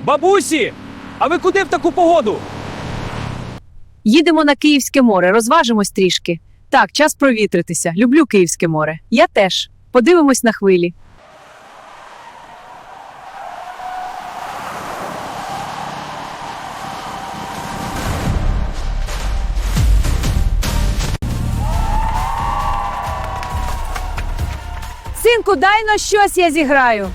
Бабусі! А ви куди в таку погоду? Їдемо на Київське море, розважимось трішки. Так, час провітритися. Люблю Київське море. Я теж. Подивимось на хвилі. Синку, дай но щось я зіграю.